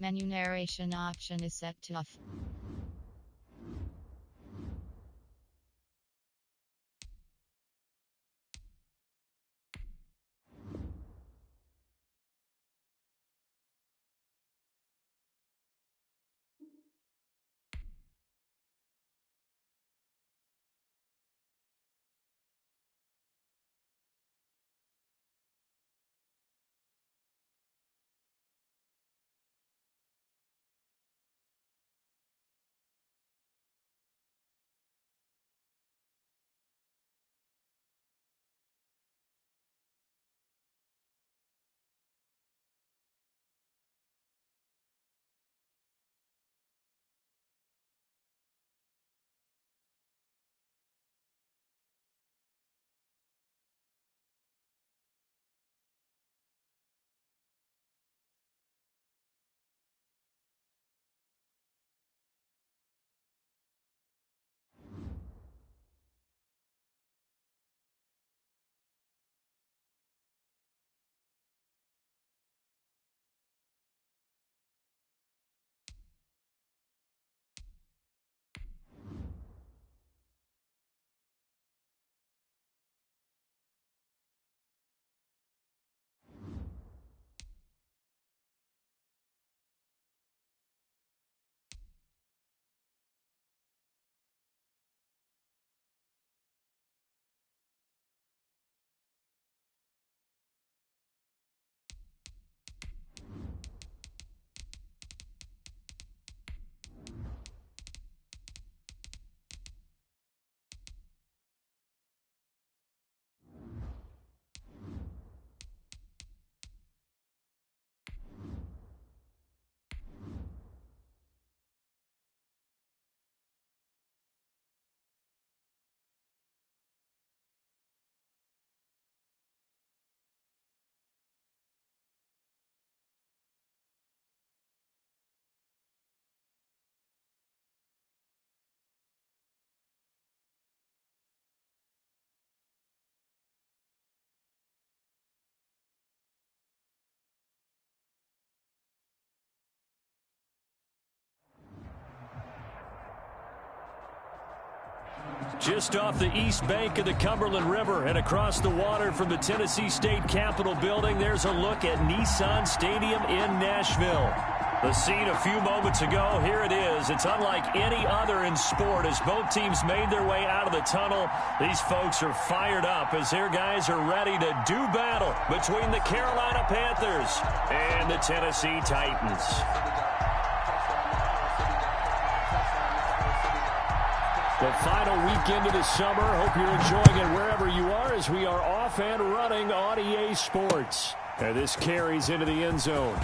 Menu narration option is set to off. Just off the east bank of the Cumberland River and across the water from the Tennessee State Capitol building, there's a look at Nissan Stadium in Nashville. The scene a few moments ago, here it is. It's unlike any other in sport as both teams made their way out of the tunnel. These folks are fired up as their guys are ready to do battle between the Carolina Panthers and the Tennessee Titans. The final weekend of the summer. Hope you're enjoying it wherever you are as we are off and running on EA Sports. And this carries into the end zone.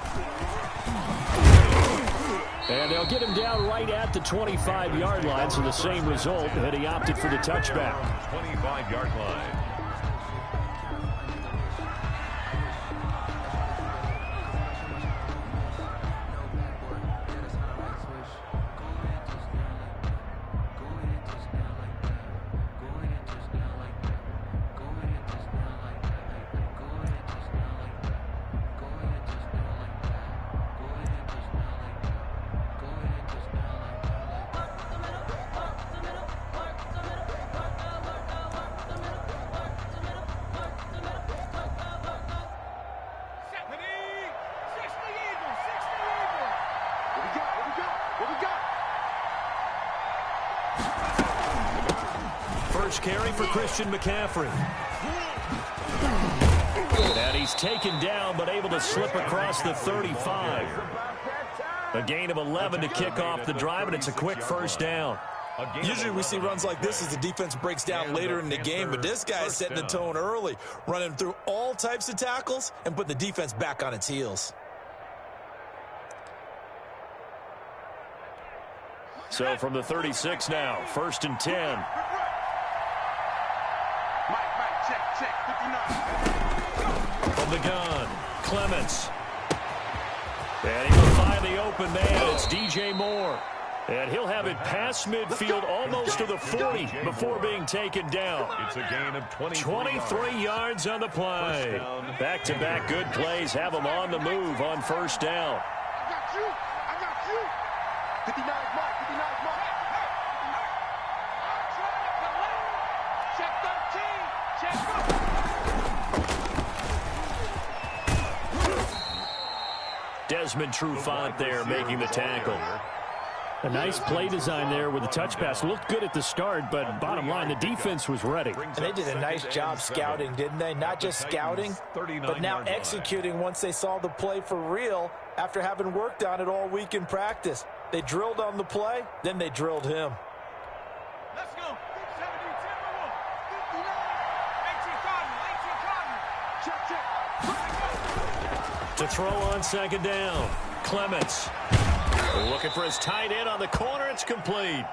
And they'll get him down right at the 25-yard line, so the same result, and he opted for the touchback. 25-yard line. First carry for Christian McCaffrey. And he's taken down but able to slip across the 35. A gain of 11 to kick off the drive, and it's a quick first down. Usually we see runs like this as the defense breaks down later in the game, but this guy is setting the tone early, running through all types of tackles and put the defense back on its heels. So from the 36 now, 1st and 10. From the gun, Clements. And he will find the open man. It's DJ Moore. And he'll have it past midfield almost to the 40 before being taken down. It's a gain of 23 yards on the play. Back-to-back good plays have him on the move on first down. Desmond Trufant there making the tackle. A nice play design there with the touch pass. Looked good at the start, but bottom line, the defense was ready. And they did a nice job scouting, didn't they? Not just scouting, but now executing once they saw the play for real after having worked on it all week in practice. They drilled on the play, then they drilled him. Let's go. To throw on second down, Clements. Looking for his tight end on the corner. It's complete.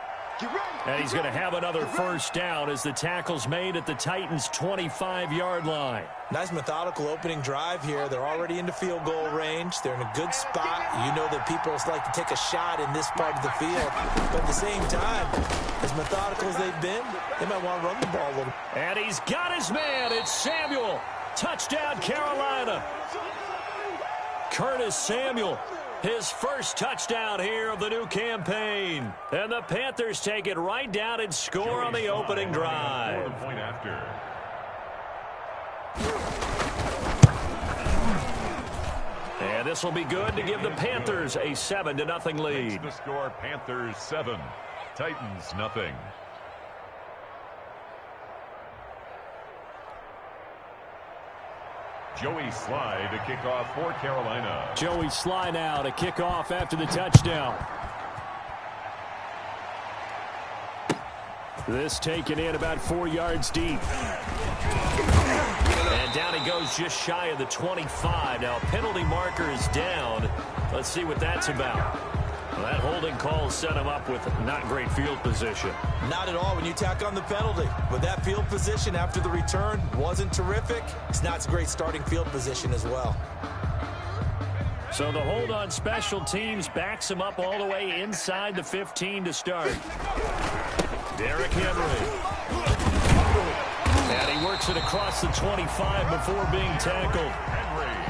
And he's going to have another first down as the tackle's made at the Titans' 25-yard line. Nice methodical opening drive here. They're already into field goal range. They're in a good spot. You know that people like to take a shot in this part of the field. But at the same time, as methodical as they've been, they might want to run the ball a little. And he's got his man. It's Samuel. Touchdown, Carolina. Curtis Samuel. His first touchdown here of the new campaign. And the Panthers take it right down and score on the opening drive. And this will be good to give the Panthers a 7-0 lead. The score, Panthers 7, Titans nothing. Joey Sly to kick off for Carolina. Joey Sly now to kick off after the touchdown. This taken in about 4 yards deep. And down he goes just shy of the 25. Now a penalty marker is down. Let's see what that's about. Well, that holding call set him up with not great field position. Not at all when you tack on the penalty. With that field position after the return wasn't terrific. It's not a great starting field position as well. So the hold on special teams backs him up all the way inside the 15 to start. Derrick Henry. And he works it across the 25 before being tackled.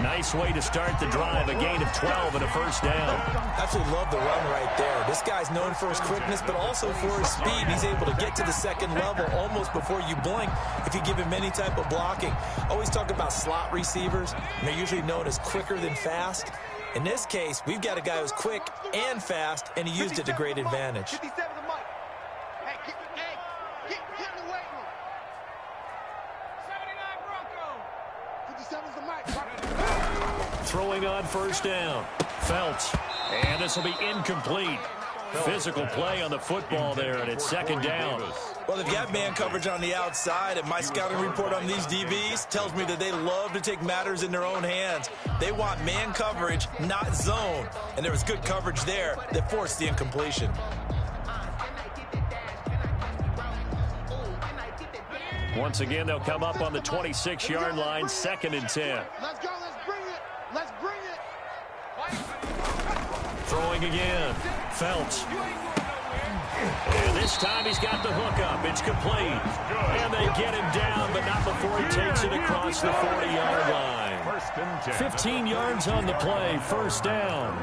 Nice way to start the drive, a gain of 12 and a first down. Absolutely love the run right there. This guy's known for his quickness, but also for his speed. He's able to get to the second level almost before you blink if you give him any type of blocking. Always talk about slot receivers, and they're usually known as quicker than fast. In this case, we've got a guy who's quick and fast, and he used it to great advantage. Throwing on first down. Felts. And this will be incomplete. Physical play on the football there, and it's second down. Well, they've got man coverage on the outside, and my scouting report on these DBs tells me that they love to take matters in their own hands. They want man coverage, not zone. And there was good coverage there that forced the incompletion. Once again, they'll come up on the 26-yard line, 2nd and 10. Let's go. Let's bring it. Let's bring it. Throwing again. Felts. And this time he's got the hook up. It's complete. And they get him down, but not before he takes it across the 40-yard line. 15 yards on the play. First down.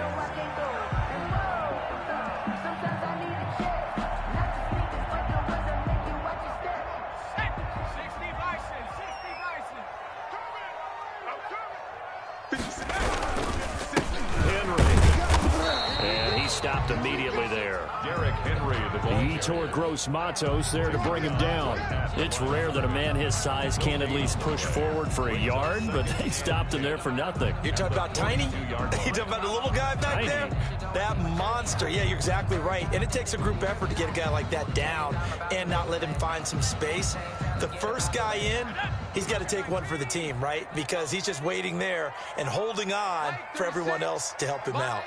Stopped immediately there. Derrick Henry, He tore Gross Matos there to bring him down. It's rare that a man his size can't at least push forward for a yard, but they stopped him there for nothing. You're talking about tiny? You're talking about the little guy back there? That monster. Yeah, you're exactly right. And it takes a group effort to get a guy like that down and not let him find some space. The first guy in, he's got to take one for the team, right? Because he's just waiting there and holding on for everyone else to help him out.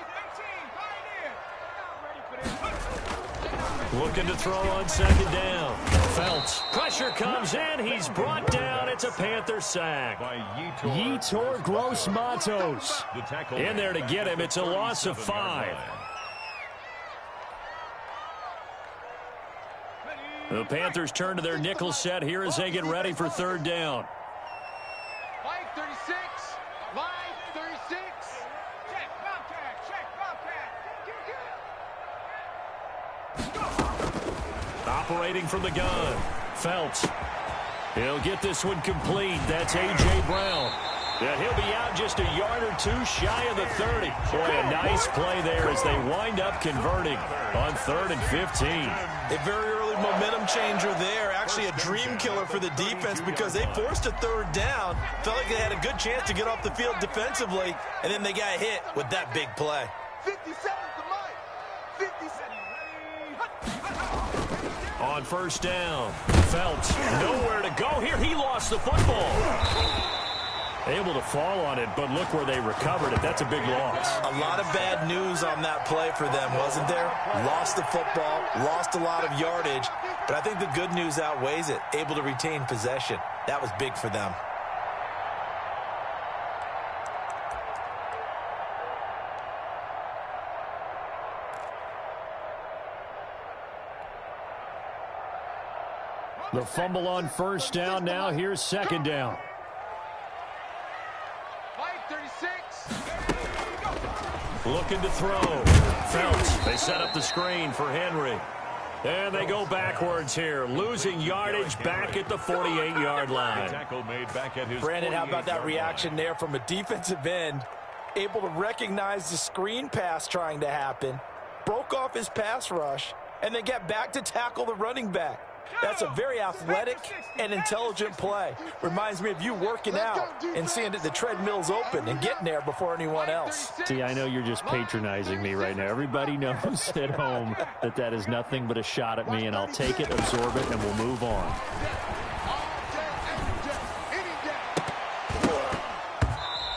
Looking to throw on second down. Felts. Pressure comes in. He's brought down. It's a Panther sack. Yetur Gross Matos. In there to get him. It's a loss of 5. The Panthers turn to their nickel set here as they get ready for third down. Mike 36. Mike 36. Check, Bobcat. Check, Bobcat. Operating from the gun, Phelps. He'll get this one complete. That's A.J. Brown. And he'll be out just a yard or two shy of the 30. Boy, a nice play there as they wind up converting on 3rd and 15. A very early momentum changer there. Actually a dream killer for the defense because they forced a 3rd down. Felt like they had a good chance to get off the field defensively, and then they got hit with that big play. 50 seconds to Mike. 50 seconds. On 1st down, Phelps nowhere to go here. He lost the football. Able to fall on it, but look where they recovered it. That's a big loss. A lot of bad news on that play for them, wasn't there? Lost the football, lost a lot of yardage, but I think the good news outweighs it. Able to retain possession. That was big for them. The fumble on 1st down. Now here's 2nd down. Looking to throw. Phelps. They set up the screen for Henry. And they go backwards here. Losing yardage back at the 48-yard line. Brandon, how about that reaction there from a defensive end? Able to recognize the screen pass trying to happen. Broke off his pass rush. And then get back to tackle the running back. That's a very athletic and intelligent play. Reminds me of you working out and seeing that the treadmill's open and getting there before anyone else. See, I know you're just patronizing me right now. Everybody knows at home that that is nothing but a shot at me, and I'll take it, absorb it, and we'll move on.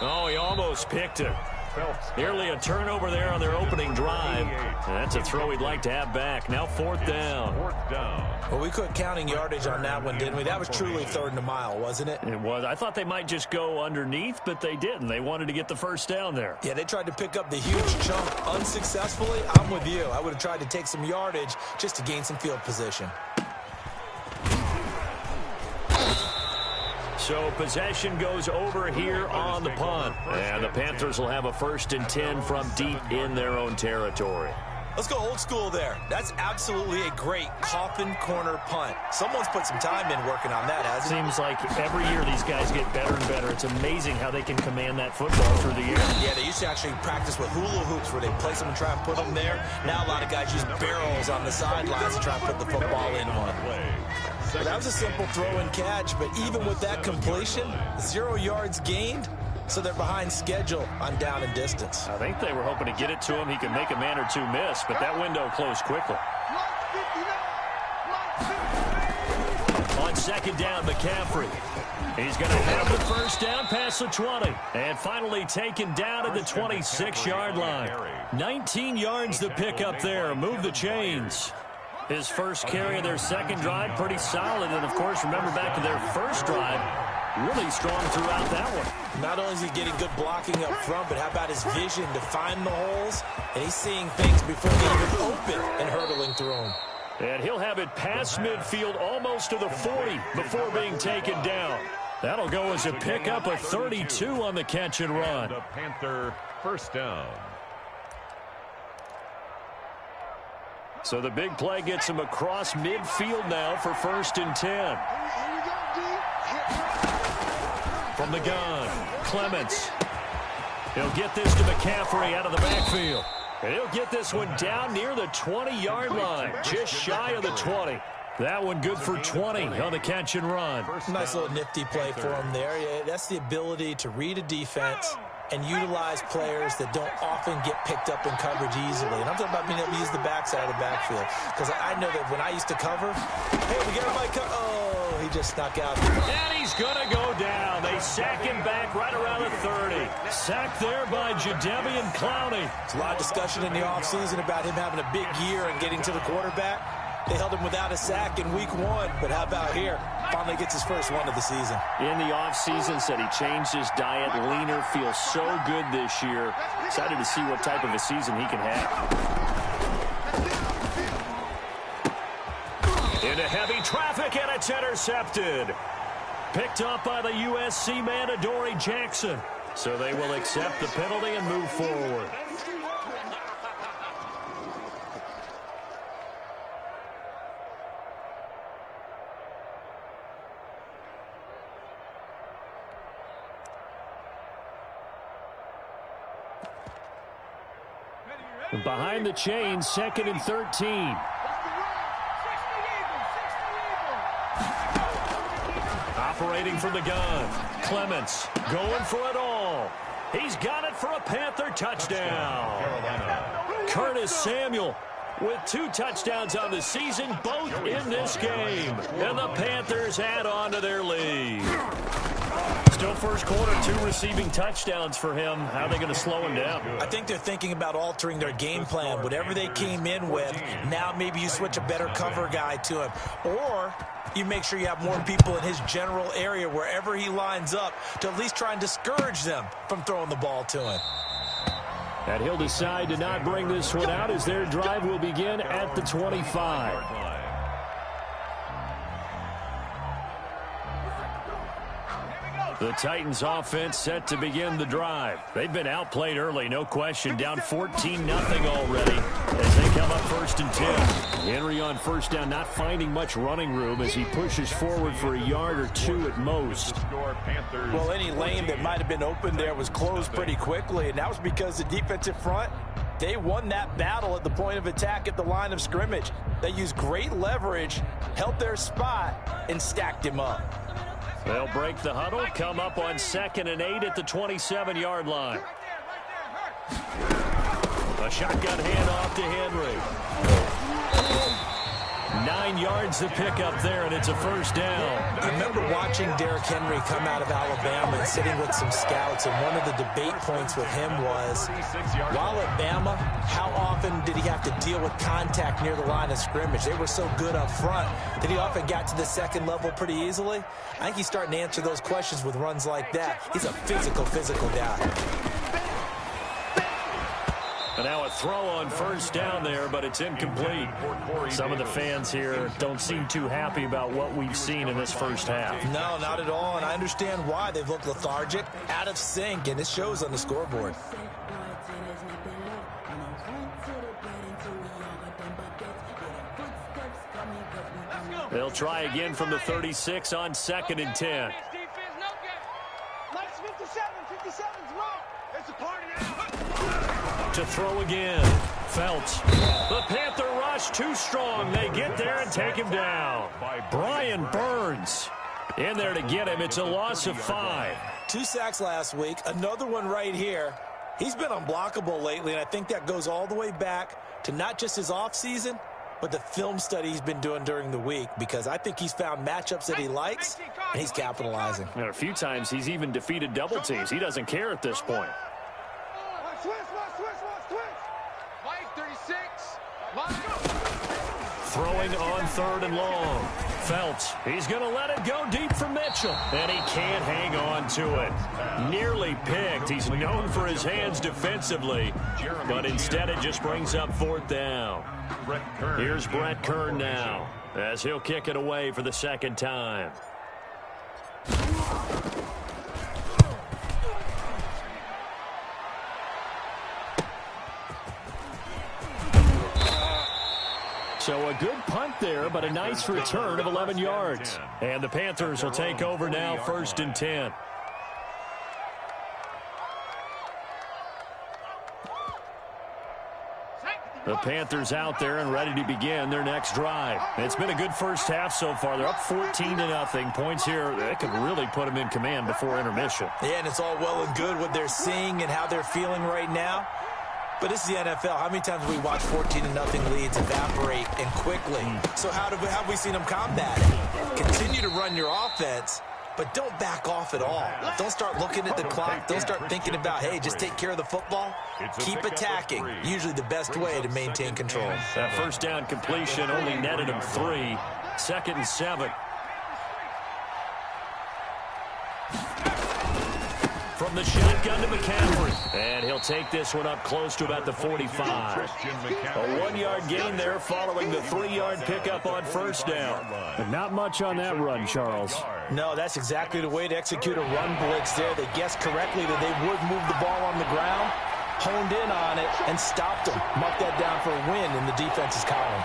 Oh, he almost picked it. Nearly a turnover there on their opening drive. And that's a throw he'd like to have back. Now 4th down. Well, we quit counting yardage on that one, didn't we? That was truly 3rd and a mile, wasn't it? It was. I thought they might just go underneath, but they didn't. They wanted to get the 1st down there. Yeah, they tried to pick up the huge chunk unsuccessfully. I'm with you. I would have tried to take some yardage just to gain some field position. So possession goes over here on the punt. And the Panthers will have a 1st and 10 from deep in their own territory. Let's go old school there. That's absolutely a great coffin corner punt. Someone's put some time in working on that, hasn't it? Seems like every year these guys get better and better. It's amazing how they can command that football through the air. Yeah, they used to actually practice with hula hoops where they place them and try and put them there. Now a lot of guys use barrels on the sidelines to try and put the football in one. Well, that was a simple throw and catch, but even with that completion, 0 yards gained, so they're behind schedule on down and distance. I think they were hoping to get it to him. He could make a man or two miss, but that window closed quickly. On 2nd down, McCaffrey. He's going to have the 1st down past the 20. And finally taken down at the 26-yard line. 19 yards to pick up there. Move the chains. His first carry of their 2nd drive, pretty solid. And, of course, remember back to their 1st drive, really strong throughout that one. Not only is he getting good blocking up front, but how about his vision to find the holes? And he's seeing things before they even open and hurtling through them. And he'll have it past midfield almost to the 40 before being taken down. That'll go as a pickup of 32 on the catch and run. The Panther 1st down. So the big play gets him across midfield now for 1st and 10. From the gun, Clements. He'll get this to McCaffrey out of the backfield. And he'll get this one down near the 20-yard line, just shy of the 20. That one good for 20 on the catch and run. Nice little nifty play for him there. Yeah, that's the ability to read a defense and utilize players that don't often get picked up in coverage easily. And I'm talking about being able to use the backside of the backfield. Because I know that when I used to cover, hey, we got my cover. Oh, he just snuck out. And he's going to go down. They sack him back right around the 30. Sacked there by Jadeveon Clowney. There's a lot of discussion in the offseason about him having a big year and getting to the quarterback. They held him without a sack in week 1, but how about here? Finally gets his first one of the season. In the offseason, said he changed his diet, leaner, feels so good this year. Excited to see what type of a season he can have. Into heavy traffic, and it's intercepted. Picked up by the USC man, Adoree Jackson. So they will accept the penalty and move forward. Behind the chains, 2nd and 13. Operating from the gun. Clements going for it all. He's got it for a Panther touchdown. Curtis Samuel with 2 touchdowns on the season, both in this game. And the Panthers add on to their lead. Still first quarter, 2 receiving touchdowns for him. How are they going to slow him down? I think they're thinking about altering their game plan. Whatever they came in with, now maybe you switch a better cover guy to him. Or you make sure you have more people in his general area wherever he lines up to at least try and discourage them from throwing the ball to him. And he'll decide to not bring this one out as their drive will begin at the 25. The Titans offense set to begin the drive. They've been outplayed early, no question. Down 14-0 already as they come up 1st and 10. Henry on first down, not finding much running room as he pushes forward for a yard or 2 at most. Well, any lane that might have been open there was closed pretty quickly, and that was because the defensive front, they won that battle at the point of attack at the line of scrimmage. They used great leverage, held their spot, and stacked him up. They'll break the huddle, come up on 2nd and 8 at the 27-yard line. A shotgun handoff to Henry. 9 yards to pick up there, and it's a first down. I remember watching Derrick Henry come out of Alabama and sitting with some scouts, and one of the debate points with him was, while at Bama, how often did he have to deal with contact near the line of scrimmage? They were so good up front that he often got to the second level pretty easily. I think he's starting to answer those questions with runs like that. He's a physical guy. And now a throw on first down there, but it's incomplete. Some of the fans here don't seem too happy about what we've seen in this first half. No, not at all, and I understand why. They've looked lethargic, out of sync, and it shows on the scoreboard. They'll try again from the 36 on 2nd and 10. To throw again. Felts. The Panther rush too strong. They get there and take him down. Brian Burns in there to get him. It's a loss of 5. 2 sacks last week. Another one right here. He's been unblockable lately, and I think that goes all the way back to not just his offseason, but the film study he's been doing during the week, because I think he's found matchups that he likes, and he's capitalizing. And a few times he's even defeated double teams. He doesn't care at this point. Throwing on 3rd and long. Felts, he's going to let it go deep for Mitchell. And he can't hang on to it. Nearly picked. He's known for his hands defensively. But instead it just brings up 4th down. Here's Brett Kern now as he'll kick it away for the 2nd time. So a good punt there, but a nice return of 11 yards. And the Panthers will take over now, 1st and 10. The Panthers out there and ready to begin their next drive. It's been a good first half so far. They're up 14-0. Points here, that could really put them in command before intermission. Yeah, and it's all well and good what they're seeing and how they're feeling right now. But this is the NFL. How many times have we watched 14-0 leads evaporate and quickly? So how have we seen them combat it? Continue to run your offense, but don't back off at all. Don't start looking at the clock. Don't start thinking about, hey, just take care of the football. Keep attacking. Usually the best way to maintain control. That first down completion only netted him 3. 2nd and 7. From the shotgun to McCaffrey. And he'll take this one up close to about the 45. A 1-yard gain there following the 3-yard pickup on first down. But not much on that run, Charles. No, that's exactly the way to execute a run blitz there. They guessed correctly that they would move the ball on the ground, honed in on it, and stopped them. Mark that down for a win in the defense's column.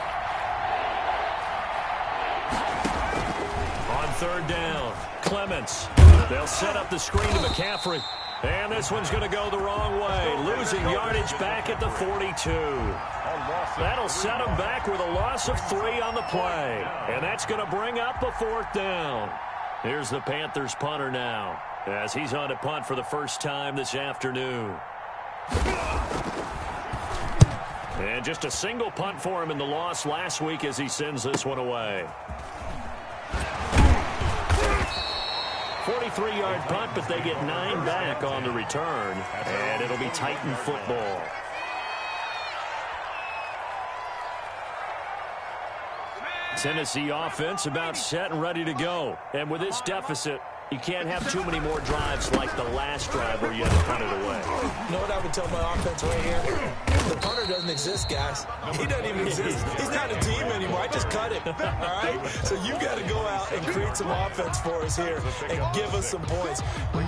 On 3rd down, Clements. They'll set up the screen to McCaffrey. And this one's going to go the wrong way, losing yardage back at the 42. That'll set him back with a loss of 3 on the play. And that's going to bring up a 4th down. Here's the Panthers punter now, as he's on to punt for the first time this afternoon. And just a single punt for him in the loss last week as he sends this one away. 43-yard punt, but they get 9 back on the return, and it'll be Titan football. Tennessee offense about set and ready to go. And with this deficit, you can't have too many more drives like the last drive where you had to punt it away. You know what I would tell my offense right here? The punter doesn't exist, guys. He doesn't even exist. He's not a team anymore. I just cut him. All right? So you've got to go out and create some offense for us here and give us some points.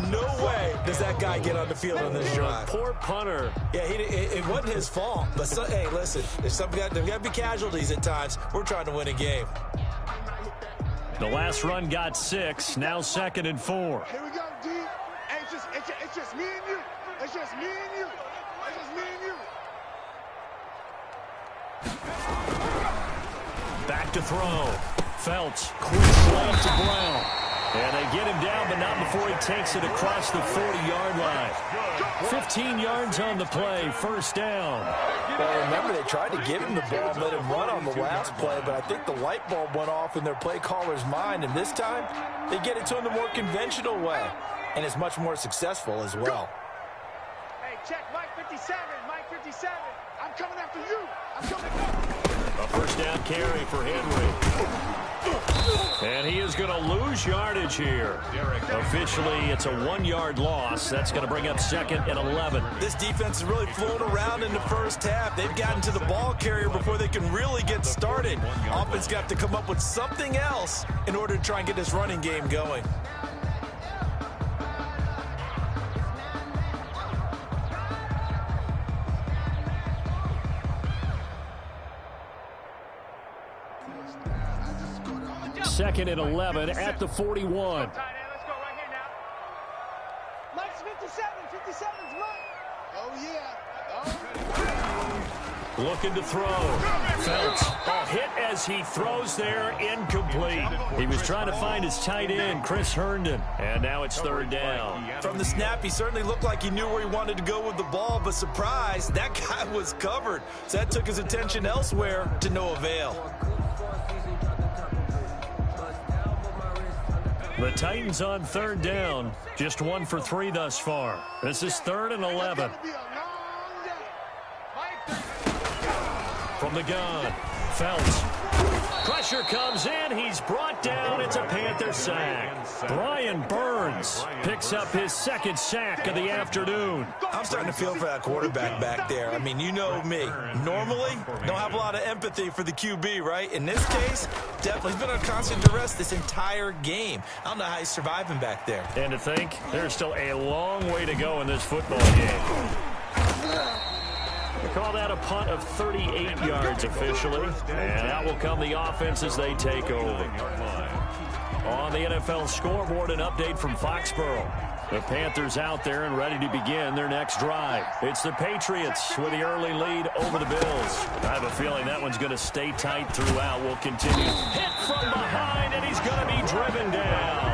No way does that guy get on the field on this drive. Poor punter. Yeah, it wasn't his fault. But, hey, listen, there's got to be casualties at times. We're trying to win a game. The last run got 6. Now 2nd and 4. Here we go, D. Hey, it's just me and you. It's just me and you. It's just me and you. Back to throw. Felts, quick slam to Brown. And they get him down, but not before he takes it across the 40-yard line. 15 yards on the play, 1st down. Well, remember, they tried to give him the ball and let him run on the last play, but I think the light bulb went off in their play caller's mind, and this time they get it to him the more conventional way, and it's much more successful as well. Hey, check Mike 57. Mike 57. I'm coming after you. I'm coming after you. A 1st down carry for Henry. And he is going to lose yardage here. Officially, it's a 1-yard loss. That's going to bring up 2nd and 11. This defense is really flown around in the first half. They've gotten to the ball carrier before they can really get started. Offense got to come up with something else in order to try and get this running game going. Second and 11 at the 41. Let's go right here now. Mike's 57. 57's Mike. Oh, yeah. Looking to throw. Felts, a hit as he throws there, incomplete. He was trying to find his tight end, Chris Herndon, and now it's 3rd down. From the snap, he certainly looked like he knew where he wanted to go with the ball, but surprise, that guy was covered. So that took his attention elsewhere to no avail. The Titans on 3rd down, just 1 for 3 thus far. This is 3rd and 11. From the gun, Felts. Pressure comes in. He's brought down. It's a Panther sack. Brian Burns picks up his 2nd sack of the afternoon. I'm starting to feel for that quarterback back there. I mean, you know me. Normally, don't have a lot of empathy for the QB, right? In this case, definitely. He's been on constant duress this entire game. I don't know how he's surviving back there. And to think, there's still a long way to go in this football game. We call that a punt of 38 yards officially. And out will come the offense as they take over. On the NFL scoreboard, an update from Foxborough. The Panthers out there and ready to begin their next drive. It's the Patriots with the early lead over the Bills. I have a feeling that one's going to stay tight throughout. We'll continue. Hit from behind, and he's going to be driven down.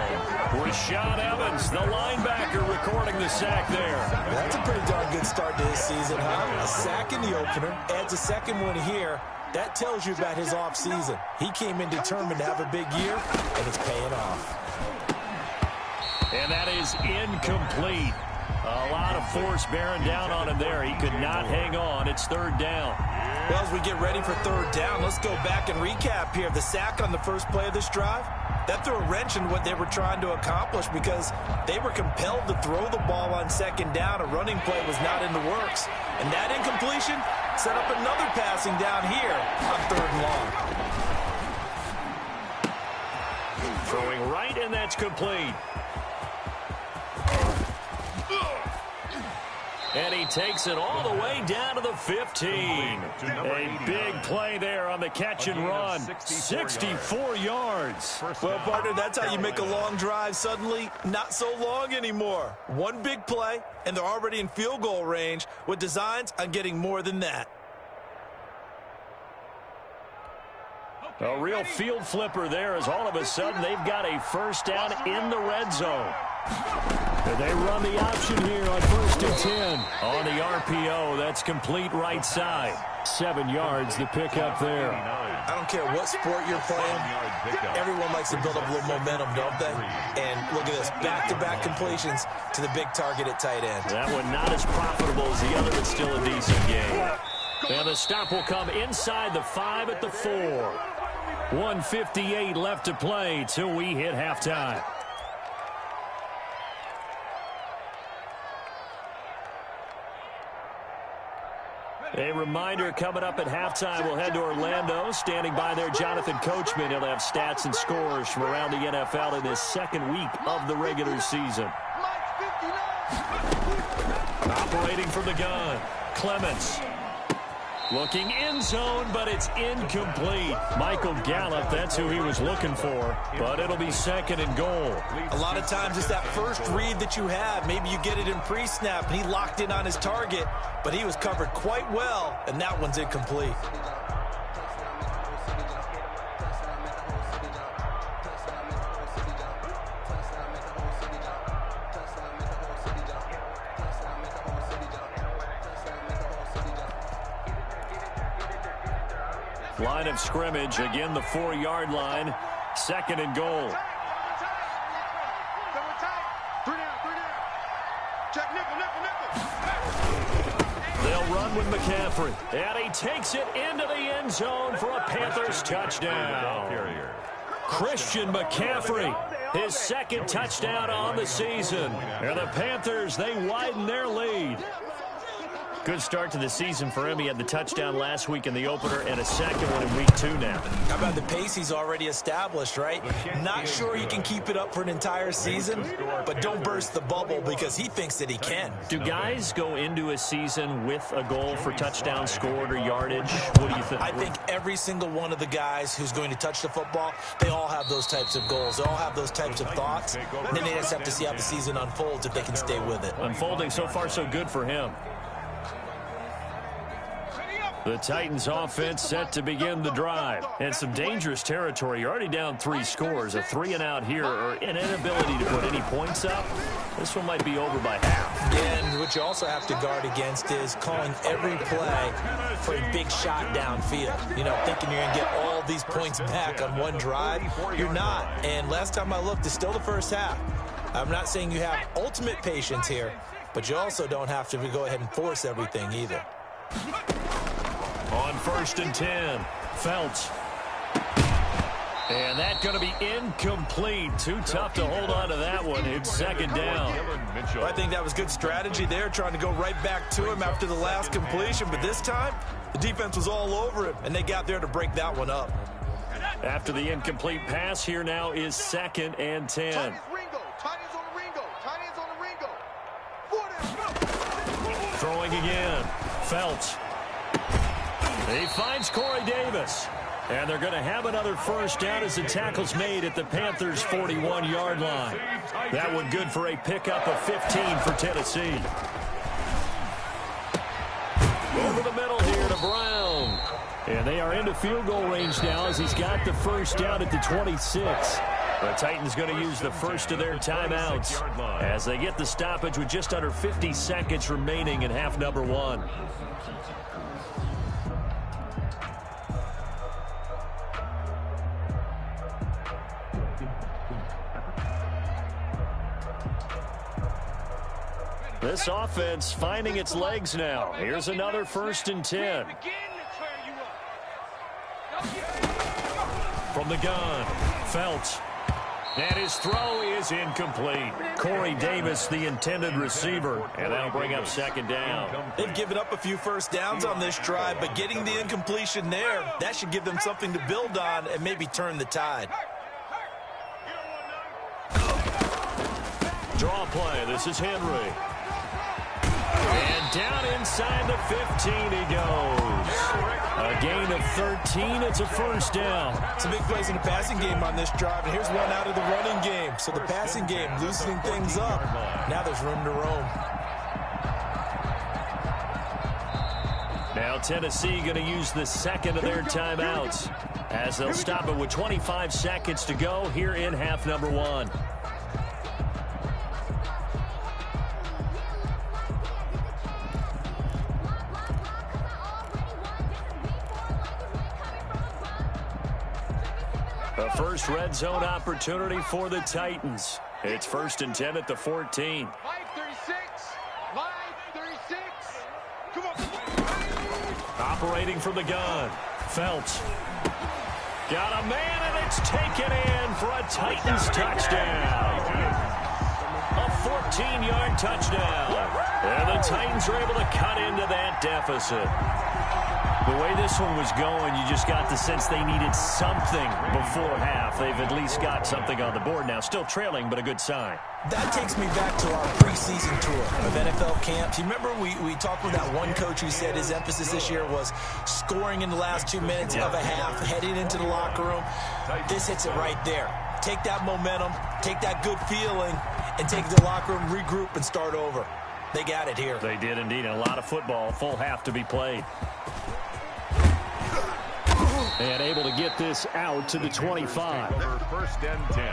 Rashad Evans, the linebacker, recording the sack there. That's a pretty darn good start to this season, huh? A sack in the opener, adds a 2nd one here. That tells you about his offseason. He came in determined to have a big year, and it's paying off. And that is incomplete. A lot of force bearing down on him there. He could not hang on. It's 3rd down. Well, as we get ready for 3rd down, let's go back and recap here. The sack on the first play of this drive, that threw a wrench in what they were trying to accomplish because they were compelled to throw the ball on 2nd down. A running play was not in the works. And that incompletion set up another passing down here on 3rd and long. Throwing right, and that's complete. And he takes it all the way down to the 15. A big play there on the catch and run. 64 yards. Well, partner, that's how you make a long drive suddenly not so long anymore. One big play, and they're already in field goal range with designs on getting more than that. A real field flipper there as all of a sudden they've got a first down in the red zone. And they run the option here on 1st and 10. On the RPO, that's complete right side. 7 yards, the pickup there. I don't care what sport you're playing. Everyone likes to build up a little momentum, don't they? And look at this, back-to-back completions to the big target at tight end. That one not as profitable as the other, but still a decent game. And the stop will come inside the 5 at the 4. 1:58 left to play till we hit halftime. A reminder, coming up at halftime, we'll head to Orlando. Standing by there, Jonathan Coachman. He'll have stats and scores from around the NFL in this second week of the regular season. Operating from the gun, Clements. Looking in zone, but it's incomplete. Michael Gallup, that's who he was looking for, but it'll be 2nd and goal. A lot of times it's that first read that you have. Maybe you get it in pre-snap, and he locked in on his target, but he was covered quite well, and that one's incomplete. Line of scrimmage, again the 4-yard line, 2nd and goal. They'll run with McCaffrey, and he takes it into the end zone for a Panthers touchdown. Christian McCaffrey, his 2nd touchdown on the season. And the Panthers, they widen their lead. Good start to the season for him. He had the touchdown last week in the opener and a second one in week 2 now. How about the pace he's already established, right? Not sure he can keep it up for an entire season, but don't burst the bubble because he thinks that he can. Do guys go into a season with a goal for touchdown scored or yardage? What do you think? I think every single one of the guys who's going to touch the football, they all have those types of goals. They all have those types of thoughts. And then they just have to see how the season unfolds if they can stay with it. Unfolding so far so good for him. The Titans offense set to begin the drive. And some dangerous territory. You're already down 3 scores. A 3-and-out here or an inability to put any points up. This one might be over by half. And what you also have to guard against is calling every play for a big shot downfield. You know, thinking you're going to get all these points back on one drive. You're not. And last time I looked, it's still the first half. I'm not saying you have ultimate patience here, but you also don't have to go ahead and force everything either. On 1st and 10, Felts. And that's going to be incomplete. Too tough to hold on to that one. It's 2nd down. Well, I think that was good strategy there, trying to go right back to him after the last completion. But this time, the defense was all over him, and they got there to break that one up. After the incomplete pass, here now is 2nd and 10. Throwing again. Felts. He finds Corey Davis. And they're going to have another first down as the tackle's made at the Panthers' 41-yard line. That one good for a pickup of 15 for Tennessee. Over the middle here to Brown. And they are into field goal range now as he's got the first down at the 26. The Titans going to use the first of their timeouts as they get the stoppage with just under 50 seconds remaining in half number 1. This offense finding its legs now. Here's another 1st and 10. From the gun, Felts. And his throw is incomplete. Corey Davis, the intended receiver. And that'll bring up 2nd down. They've given up a few first downs on this drive, but getting the incompletion there, that should give them something to build on and maybe turn the tide. Draw play. This is Henry. And down inside the 15 he goes. A gain of 13. It's a first down. Some big plays in the passing game on this drive, and here's one out of the running game. So the passing game loosening things up. Now there's room to roam. Now Tennessee going to use the second of their timeouts as they'll stop it with 25 seconds to go here in half number one. A first red zone opportunity for the Titans. It's 1st and 10 at the 14. 5:36. 5:36. Come on. Operating from the gun. Phelps. Got a man, and it's taken in for a Titans touchdown. A 14-yard touchdown. And the Titans are able to cut into that deficit. The way this one was going, you just got the sense they needed something before half. They've at least got something on the board now. Still trailing, but a good sign. That takes me back to our preseason tour of NFL camps. You remember we talked with that one coach who said his emphasis this year was scoring in the last 2 minutes of a half, heading into the locker room. This hits it right there. Take that momentum, take that good feeling, and take it to the locker room, regroup, and start over. They got it here. They did indeed. And a lot of football, full half to be played. And able to get this out to the 25. Over 1st and 10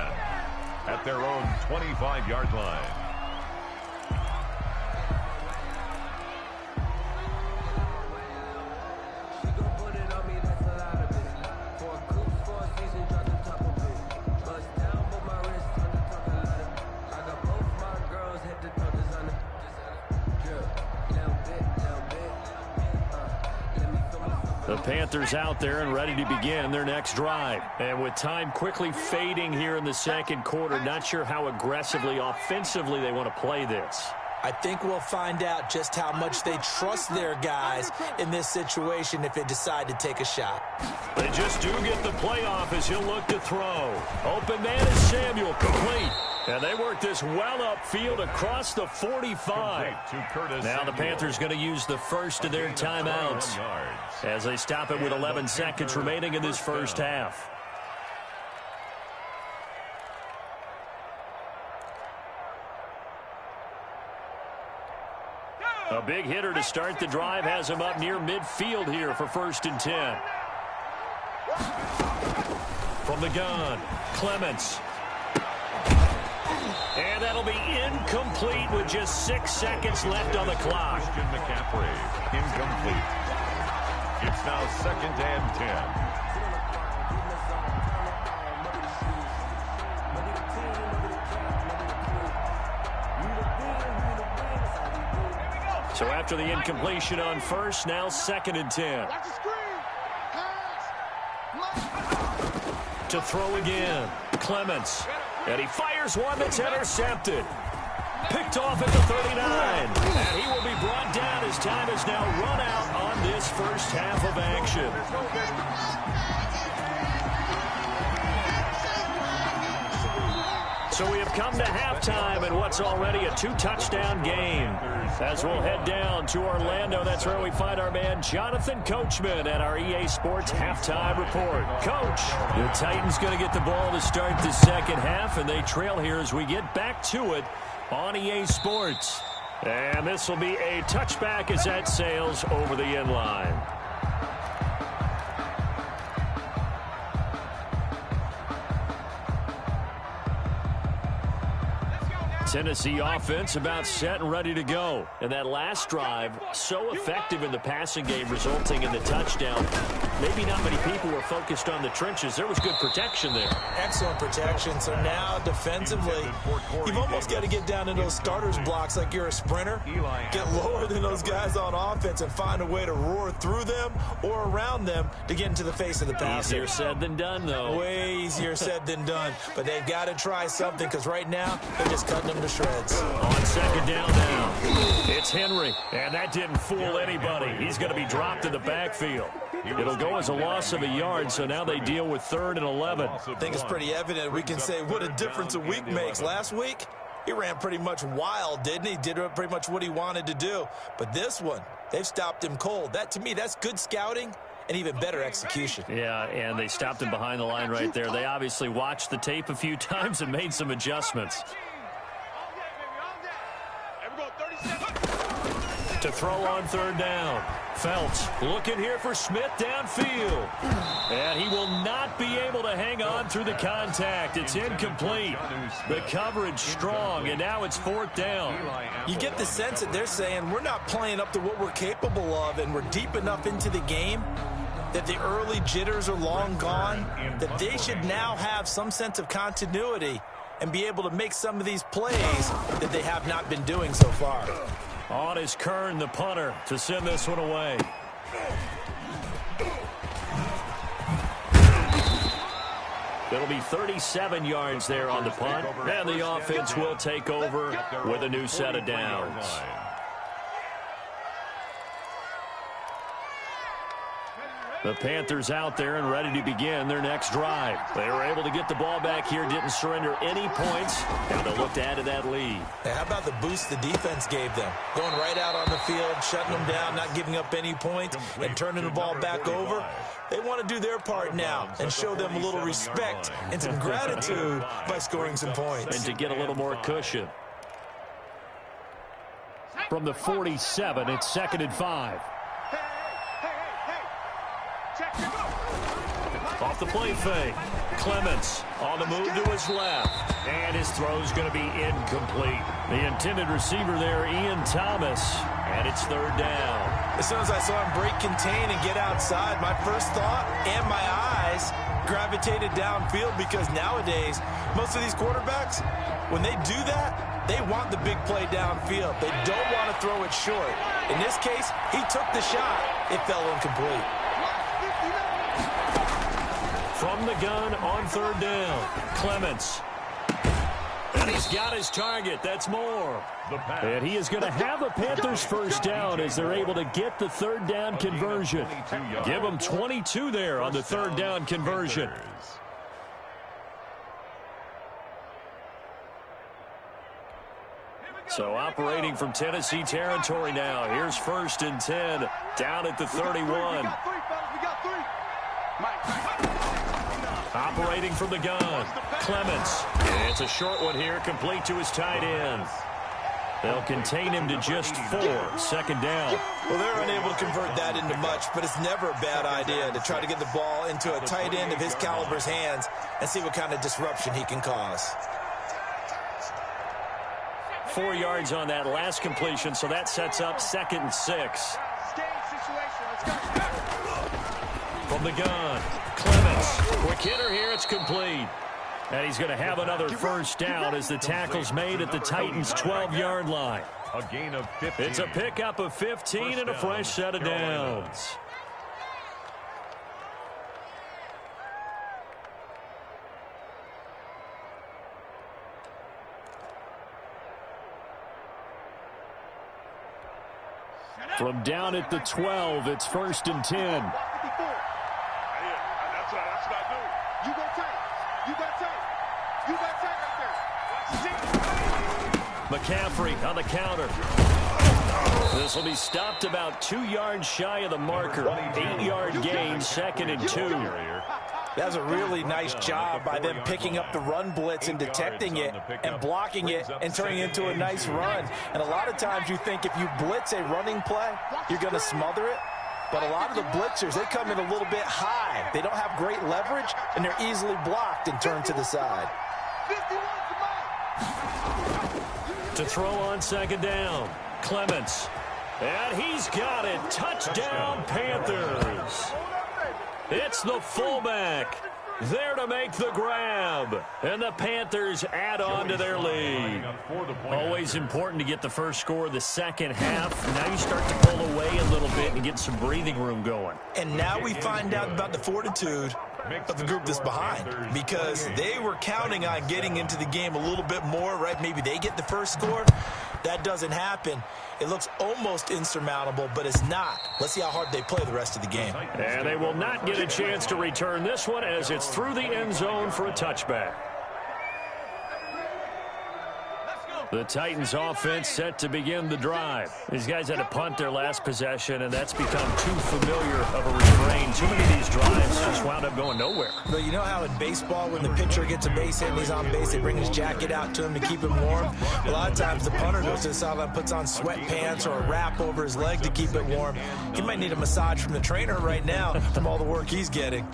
at their own 25-yard line. The Panthers out there and ready to begin their next drive. And with time quickly fading here in the second quarter, not sure how aggressively, offensively they want to play this. I think we'll find out just how much they trust their guys in this situation if they decide to take a shot. They just do get the playoff as he'll look to throw. Open man is Samuel, complete. And they work this well upfield across the 45. Now the Panthers going to use the first of their timeouts as they stop it with 11 seconds remaining in this first half. A big hitter to start the drive has him up near midfield here for 1st and 10. From the gun, Clements. And that'll be incomplete with just 6 seconds left on the clock. Christian McCaffrey, incomplete. It's now 2nd and 10. So after the incompletion on first, now 2nd and 10. To throw again, Clements. And he fires one that's intercepted. Picked off at the 39. And he will be brought down as time is now run out on this first half of action. So we have come to halftime in what's already a 2-touchdown game. As we'll head down to Orlando, that's where we find our man Jonathan Coachman at our EA Sports Halftime Report. Coach, the Titans going to get the ball to start the second half, and they trail here as we get back to it on EA Sports. And this will be a touchback as that sails over the end line. Tennessee offense about set and ready to go. And that last drive, so effective in the passing game, resulting in the touchdown. Maybe not many people were focused on the trenches. There was good protection there. Excellent protection. So now defensively, you've almost got to get down in those starters blocks like you're a sprinter. Get lower than those guys on offense and find a way to roar through them or around them to get into the face of the passer. Easier said than done, though. Way easier said than done. But they've got to try something because right now they're just cutting them to shreds. On second down now, it's Henry. And that didn't fool anybody. He's going to be dropped in the backfield. It'll go as a loss of a yard, so now they deal with 3rd and 11. I think it's pretty evident. We can say what a difference a week makes. Last week, he ran pretty much wild, didn't he? Did pretty much what he wanted to do. But this one, they've stopped him cold. That, to me, that's good scouting and even better execution. Yeah, and they stopped him behind the line right there. They obviously watched the tape a few times and made some adjustments. To throw on third down. Felts looking here for Smith downfield. And he will not be able to hang on through the contact. It's incomplete. The coverage strong, and now it's fourth down. You get the sense that they're saying we're not playing up to what we're capable of, and we're deep enough into the game that the early jitters are long gone, that they should now have some sense of continuity and be able to make some of these plays that they have not been doing so far. On is Kern, the punter, to send this one away. It'll be 37 yards there on the punt, and the offense will take over with a new set of downs. The Panthers out there and ready to begin their next drive. They were able to get the ball back here, didn't surrender any points. Now they'll look to add to that lead. Hey, how about the boost the defense gave them? Going right out on the field, shutting them down, not giving up any points, and turning the ball back over. They want to do their part now and show them a little respect and some gratitude by scoring some points. And to get a little more cushion. From the 47, it's 2nd and 5. Off the play fake. Clements on the move to his left. And his throw's going to be incomplete. The intended receiver there, Ian Thomas. And it's third down. As soon as I saw him break contain and get outside, my first thought and my eyes gravitated downfield, because nowadays, most of these quarterbacks, when they do that, they want the big play downfield. They don't want to throw it short. In this case, he took the shot. It fell incomplete. From the gun on third down, Clements. And he's got his target. That's more. And he is going to have a Panthers first down as they're able to get the third down conversion. Give them 22 there on the third down conversion. So operating from Tennessee territory now. Here's 1st and 10 down at the 31. Operating from the gun, Clements. And it's a short one here, complete to his tight end. They'll contain him to just 4, 2nd down. Well, they're unable to convert that into much, but it's never a bad idea to try to get the ball into a tight end of his caliber's hands and see what kind of disruption he can cause. 4 yards on that last completion, so that sets up 2nd and 6. From the gun, Clements. Quick hitter here, it's complete. And he's going to have another first down as the tackle's made at the Titans' 12-yard line. A gain of 15. It's a pickup of 15 and a fresh set of downs. From down at the 12, it's 1st and 10. McCaffrey on the counter. This will be stopped about 2 yards shy of the marker. 8-yard gain, 2nd and 2. That was a really nice job by them picking up the run blitz and detecting it and blocking it and turning it into a nice run. And a lot of times you think if you blitz a running play, you're going to smother it. But a lot of the blitzers, they come in a little bit high. They don't have great leverage, and they're easily blocked and turned to the side. To throw on 2nd down, Clements. And he's got it. Touchdown, Panthers. It's the fullback there to make the grab. And the Panthers add on to their lead. Always important to get the first score of the second half. Now you start to pull away a little bit and get some breathing room going. And now we find out about the fortitude of the group that's behind, because they were counting on getting into the game a little bit more, right? Maybe they get the first score. That doesn't happen. It looks almost insurmountable, but it's not. Let's see how hard they play the rest of the game. And they will not get a chance to return this one as it's through the end zone for a touchback. The Titans offense set to begin the drive. These guys had to punt their last possession, and that's become too familiar of a refrain. Too many of these drives just wound up going nowhere. But you know how in baseball, when the pitcher gets a base hit and he's on base, they bring his jacket out to him to keep him warm? A lot of times the punter goes to the sideline, puts on sweatpants or a wrap over his leg to keep it warm. He might need a massage from the trainer right now from all the work he's getting.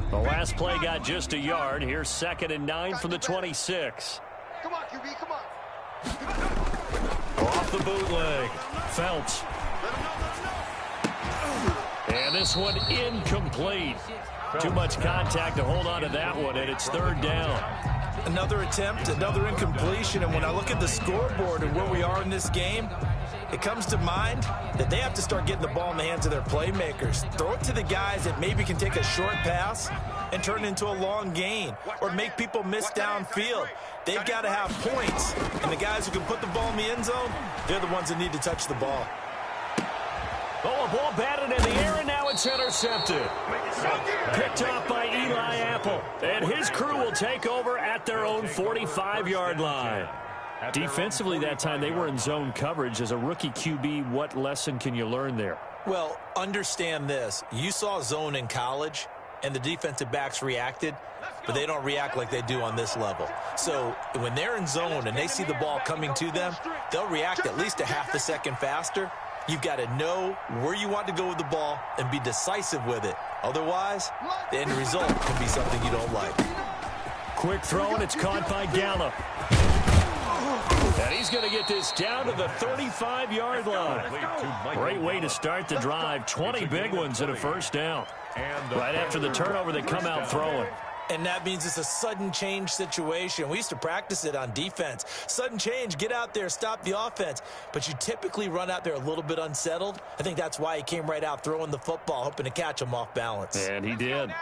The last play got just a yard. Here's 2nd and 9 from the 26. Come on, QB, come on. Off the bootleg. Phelps. And this one incomplete. Too much contact to hold on to that one, and it's 3rd down. Another attempt, another incompletion, and when I look at the scoreboard and where we are in this game, it comes to mind that they have to start getting the ball in the hands of their playmakers. Throw it to the guys that maybe can take a short pass and turn it into a long gain or make people miss downfield. They've got to have points, and the guys who can put the ball in the end zone, they're the ones that need to touch the ball. Oh, a ball batted in the air, and now it's intercepted. Picked off by Eli Apple, and his crew will take over at their own 45-yard line. Defensively that time, they were in zone coverage. As a rookie QB, what lesson can you learn there? Well, understand this. You saw zone in college, and the defensive backs reacted, but they don't react like they do on this level. So when they're in zone and they see the ball coming to them, they'll react at least a half a second faster. You've got to know where you want to go with the ball and be decisive with it. Otherwise, the end result can be something you don't like. Quick throw, and it's caught by Gallup. And he's going to get this down to the 35-yard line. Great way to start the drive. 20 big ones and a 1st down. Right after the turnover, they come out throwing. And that means it's a sudden change situation. We used to practice it on defense. Sudden change, get out there, stop the offense. But you typically run out there a little bit unsettled. I think that's why he came right out throwing the football, hoping to catch him off balance. And he did.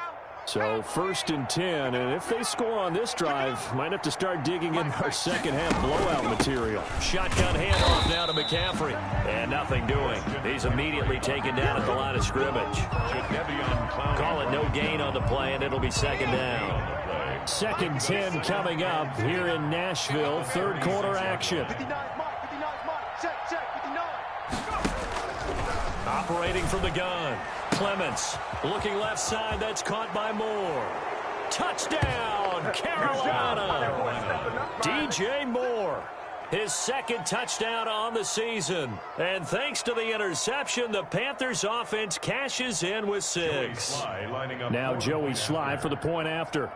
So 1st and 10, and if they score on this drive, might have to start digging in our second-half blowout material. Shotgun handoff now to McCaffrey, and nothing doing. He's immediately taken down at the line of scrimmage. Call it no gain on the play, and it'll be 2nd down. 2nd 10 coming up here in Nashville. 3rd quarter action. 59, check, 59. Operating from the gun. Clements looking left side. That's caught by Moore. Touchdown, Carolina. DJ Moore, his 2nd touchdown on the season. And thanks to the interception, the Panthers offense cashes in with 6. Now Joey Sly for the point after.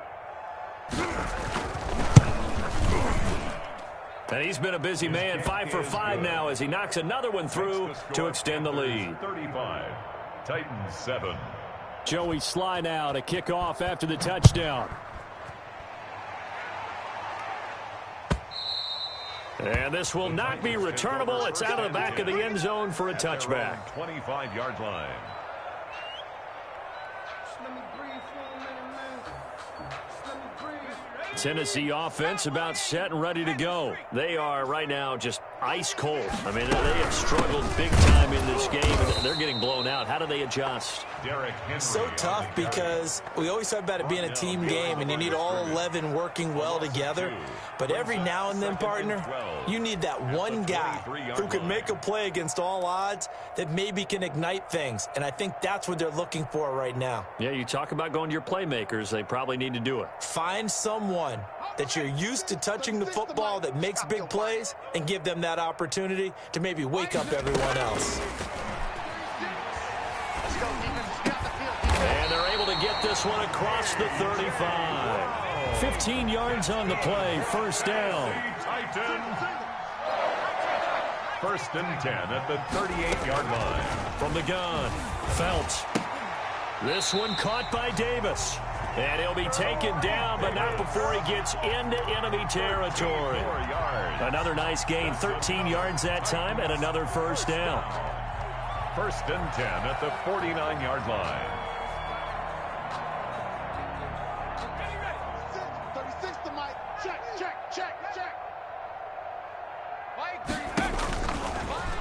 And he's been a busy man, 5 for 5 now as he knocks another one through to extend the lead. 35, Titans 7. Joey Sly now to kick off after the touchdown. And this will not be returnable. It's out of the back of the end zone for a touchback. 25-yard line. Tennessee offense about set and ready to go. They are right now just ice cold. I mean, they have struggled big time in this game, and they're getting blown out. How do they adjust? So tough because we always talk about it being a team game, and you need all 11 working well together. But every now and then, partner, you need that one guy who can make a play against all odds that maybe can ignite things. And I think that's what they're looking for right now. Yeah, you talk about going to your playmakers. They probably need to do it. Find someone that you're used to touching the football that makes big plays and give them that opportunity to maybe wake up everyone else. And they're able to get this one across the 35. 15 yards on the play, 1st down. Titans. 1st and 10 at the 38-yard line. From the gun, Phelps. This one caught by Davis. And he'll be taken down, but not before he gets into enemy territory. Another nice gain, 13 yards that time, and another 1st down. 1st and 10 at the 49-yard line. 36 to Mike. Check.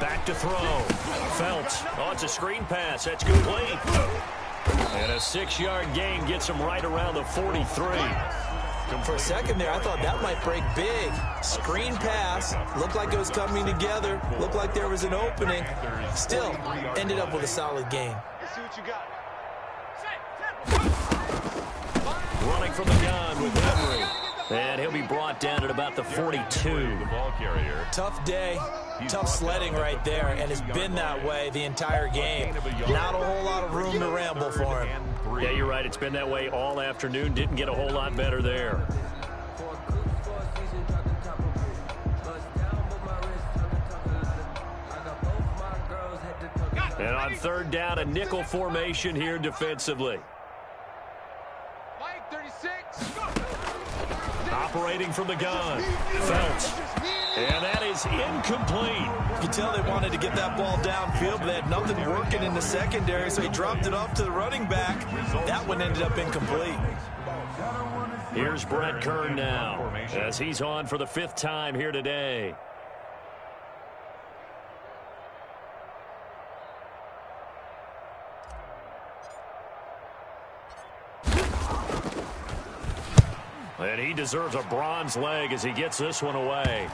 Back to throw. Phelps. Oh, it's a screen pass. That's complete. And a 6-yard gain gets him right around the 43. For a second there, I thought that might break big. Screen pass. Looked like it was coming together. Looked like there was an opening. Still, ended up with a solid gain. Let's see what you got. Running from the gun with Henry. And he'll be brought down at about the 42. The ball carrier. Tough day. Tough sledding right there, and it's been that way the entire game. Not a whole lot of room to ramble for him. Yeah, you're right. It's been that way all afternoon. Didn't get a whole lot better there. And on third down, a nickel formation here defensively. Mike, 36. Operating from the gun. Phelps. And that is incomplete. You can tell they wanted to get that ball downfield, but they had nothing working in the secondary, so he dropped it off to the running back. That one ended up incomplete. Here's Brett Kern now, as he's on for the 5th time here today. And he deserves a bronze leg as he gets this one away.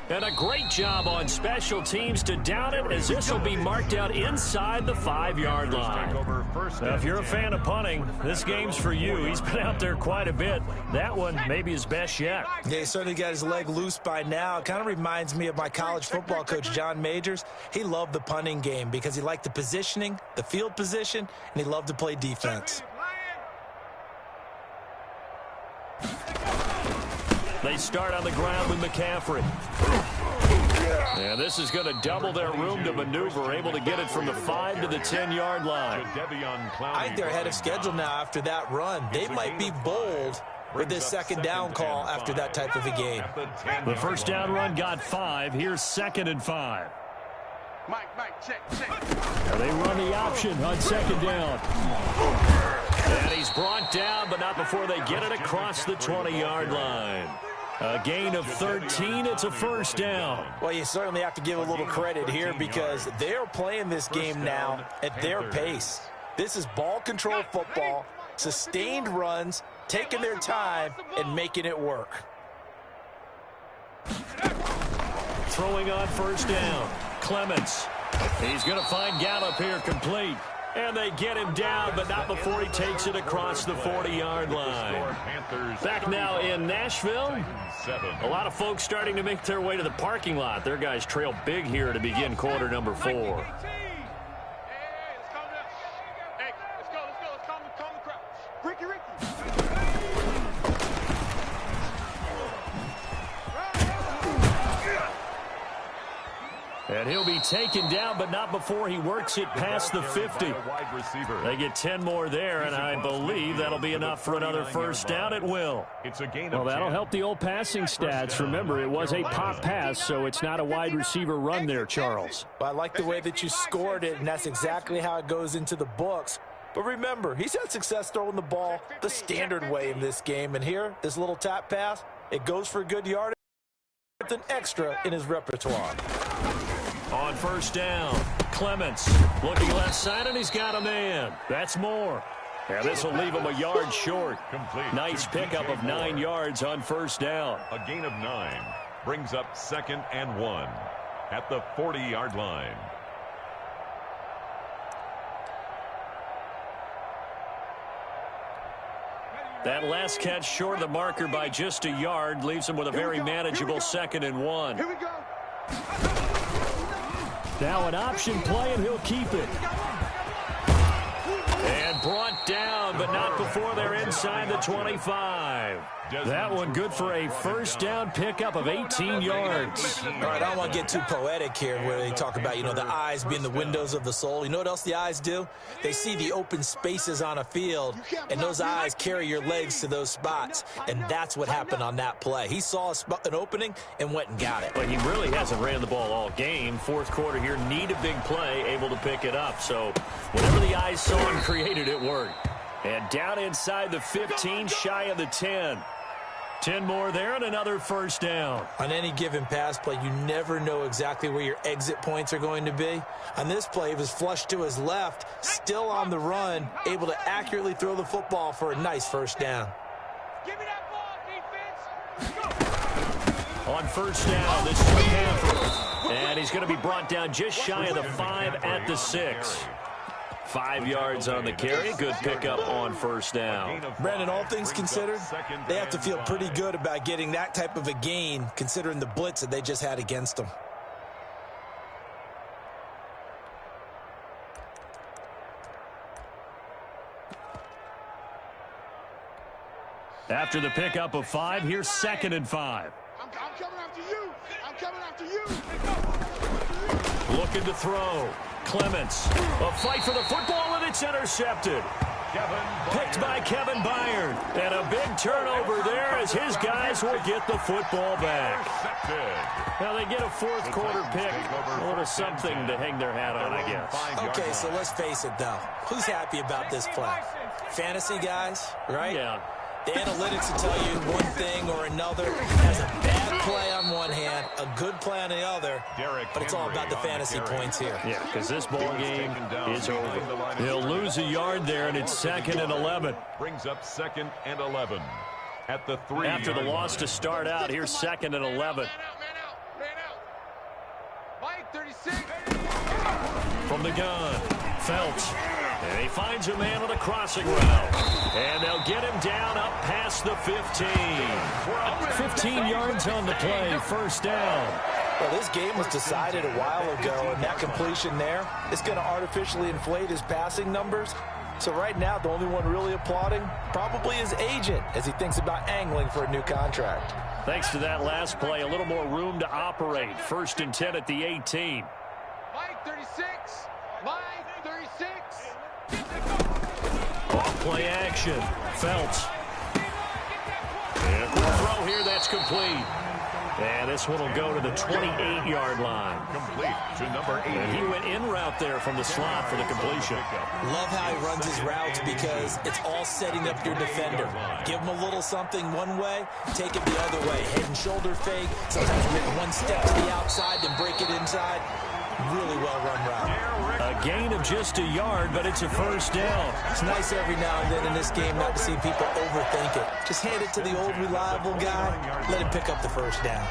And a great job on special teams to down it, as this will be marked out inside the 5-yard line. Now, if you're a fan of punting, this game's for you. He's been out there quite a bit. That one maybe his best yet. Yeah, he certainly got his leg loose by now. It kind of reminds me of my college football coach, John Majors. He loved the punting game because he liked the positioning, the field position, and he loved to play defense. They start on the ground with McCaffrey. And this is going to double their room to maneuver, able to get it from the 5 to the 10-yard line. I think they're ahead of schedule now after that run. They might be bold with this second down call after that type of a game. The first down run got 5. Here's 2nd and 5. Mike, check. They run the option on 2nd down. And he's brought down, but not before they get it across the 20-yard line. A gain of 13. It's a first down. Well, you certainly have to give a little credit here because they're playing this game now at their pace. This is ball control football, sustained runs, taking their time, and making it work. Throwing on first down. Clements. He's going to find Gallup here complete. And they get him down, but not before he takes it across the 40-yard line. Back now in Nashville. A lot of folks starting to make their way to the parking lot. Their guys trail big here to begin quarter number 4. Hey, let's calm down. Hey, let's go. Let's calm the crowd. Ricky. And he'll be taken down, but not before he works it past the 50. They get 10 more there, and I believe that'll be enough for another first down. It will. Well, that'll help the old passing stats. Remember, it was a pop pass, so it's not a wide receiver run there, Charles. But I like the way that you scored it, and that's exactly how it goes into the books. But remember, he's had success throwing the ball the standard way in this game. And here, this little tap pass, it goes for a good yardage. It's an extra in his repertoire. On first down, Clements looking left side, and he's got a man. That's more. And this will leave him a yard short. Nice pickup of 9 yards on first down. A gain of 9 brings up 2nd and 1 at the 40-yard line. That last catch short of the marker by just a yard leaves him with a very manageable 2nd and 1. Here we go. Now an option play, and he'll keep it. And brought down, but not before they're inside the 25. That one good for a first down pickup of 18 yards. All right, I don't want to get too poetic here where they talk about, the eyes being the windows of the soul. You know what else the eyes do? They see the open spaces on a field, and those eyes carry your legs to those spots, and that's what happened on that play. He saw an opening and went and got it. But he really hasn't ran the ball all game. Fourth quarter here, need a big play, able to pick it up. So whatever the eyes saw and created, it worked. And down inside the 15, shy of the 10. 10 more there and another first down. On any given pass play, you never know exactly where your exit points are going to be. On this play, he was flushed to his left, still on the run, able to accurately throw the football for a nice first down. Give me that ball, defense. On first down, this is McCaffrey. And he's going to be brought down just shy of the 5 at the 6. 5 yards on the carry. Good pickup on first down. Brandon, all things considered, they have to feel pretty good about getting that type of a gain, considering the blitz that they just had against them. After the pickup of 5, here's 2nd and 5. I'm coming after you. I'm coming after you. Looking to throw. Clements. A fight for the football, and it's intercepted. Picked by Kevin Byard. And a big turnover there as his guys will get the football back. Now they get a fourth quarter pick. A little something to hang their hat on, I guess. Okay, so let's face it, though. Who's happy about this play? Fantasy guys, right? Yeah. The analytics will tell you one thing or another. Has a bad play on one hand, a good play on the other, but it's all about the fantasy points here. Yeah, because this ball game is over. He'll lose a yard there, and it's 2nd and 11. Brings up 2nd and 11 at the 3. After the loss to start out, here's 2nd and 11. Man out. Mike, 36. From the gun, Felts. And he finds a man on the crossing route. And they'll get him down up past the 15. 15 yards on the play, first down. Well, this game was decided a while ago, and that completion there is going to artificially inflate his passing numbers. So right now, the only one really applauding probably his agent as he thinks about angling for a new contract. Thanks to that last play, a little more room to operate. 1st and 10 at the 18. Mike, 36. Mike, 36. Off play action. Felts. And the throw here, that's complete. And this one will go to the 28-yard line. Complete to number 8. And he went in route there from the slot for the completion. Love how he runs his routes because it's all setting up your defender. Give him a little something one way, take it the other way. Head and shoulder fake. Sometimes make one step to the outside, then break it inside. Really well-run route. A gain of just a yard, but it's a first down. It's nice every now and then in this game not to see people overthink it. Just hand it to the old reliable guy. Let him pick up the first down. Let's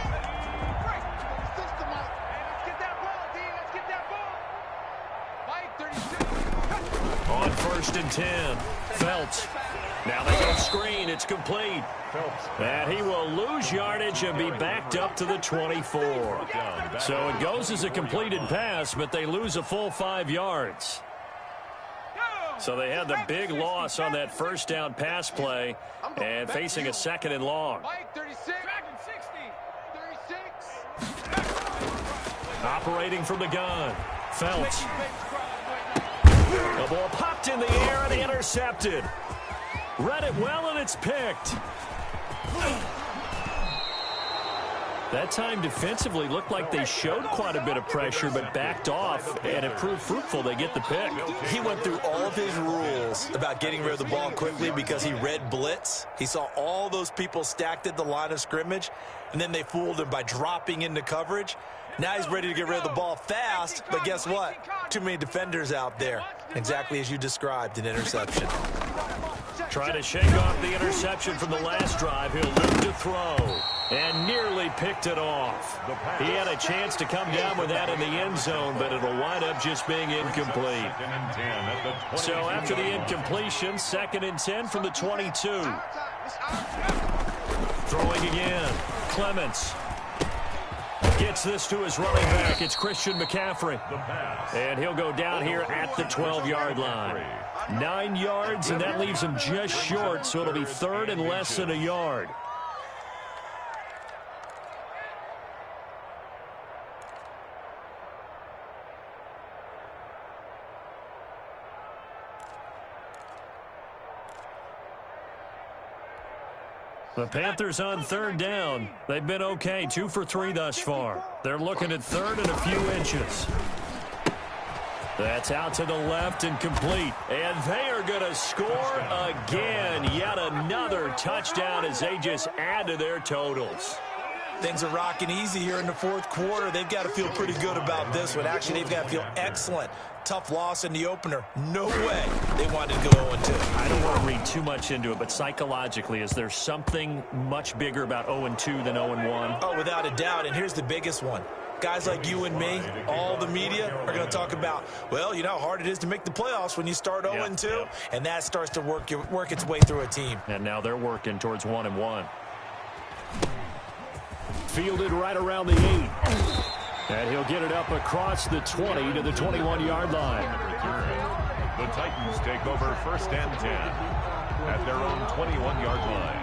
get that ball, D. Let's get that ball. Mike, 36. On 1st and 10, Felts. Now they go screen. It's complete. And he will lose yardage and be backed up to the 24. So it goes as a completed pass, but they lose a full 5 yards. So they had the big loss on that first down pass play and facing a 2nd and long. Mike, 36. 36. Operating from the gun, Felts. The ball popped in the air and intercepted. Read it well, and it's picked. That time defensively looked like they showed quite a bit of pressure but backed off, and it proved fruitful. They get the pick. He went through all of his rules about getting rid of the ball quickly because he read blitz. He saw all those people stacked at the line of scrimmage, and then they fooled him by dropping into coverage. Now he's ready to get rid of the ball fast, but guess what? Too many defenders out there. Exactly as you described, an interception. Trying to shake off the interception from the last drive. He'll look to throw and nearly picked it off. He had a chance to come down with that in the end zone, but it'll wind up just being incomplete. So after the incompletion, 2nd and 10 from the 22. Throwing again. Clements gets this to his running back. It's Christian McCaffrey. And he'll go down here at the 12-yard line. 9 yards, and that leaves him just short, so it'll be 3rd and less than a yard. The Panthers on 3rd down. They've been okay, 2 for 3 thus far. They're looking at 3rd and a few inches. That's out to the left and complete. And they are going to score again. Yet another touchdown as they just add to their totals. Things are rocking easy here in the fourth quarter. They've got to feel pretty good about this one. Actually, they've got to feel excellent. Tough loss in the opener. No way they wanted to go 0-2. I don't want to read too much into it, but psychologically, is there something much bigger about 0-2 than 0-1? Oh, without a doubt. And here's the biggest one. Guys like you and me, all the media are going to talk about, well, you know how hard it is to make the playoffs when you start 0-2, yep. And that starts to work its way through a team. And now they're working towards 1-1. Fielded right around the 8. And he'll get it up across the 20 to the 21-yard line. The Titans take over 1st and 10 at their own 21-yard line.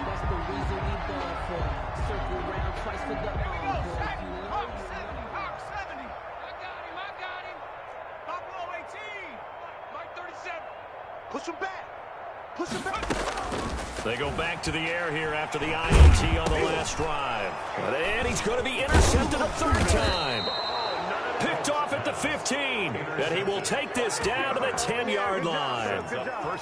That's the reason we go for circle round twice for the Hawk 70. I got him. Buffalo 18. Mike 37. Push him back. Push him back. They go back to the air here after the INT on the last drive. And he's going to be intercepted a third time. Picked off at the 15. And he will take this down to the 10-yard line.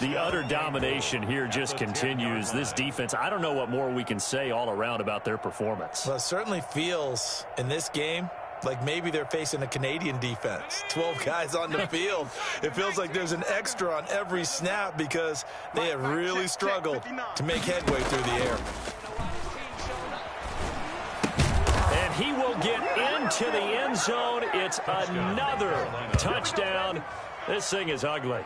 The utter domination here just continues. This defense, I don't know what more we can say all around about their performance. Well, it certainly feels in this game like maybe they're facing a Canadian defense. 12 guys on the field. It feels like there's an extra on every snap because they have really struggled to make headway through the air. And he will get into the end zone. It's another touchdown. This thing is ugly.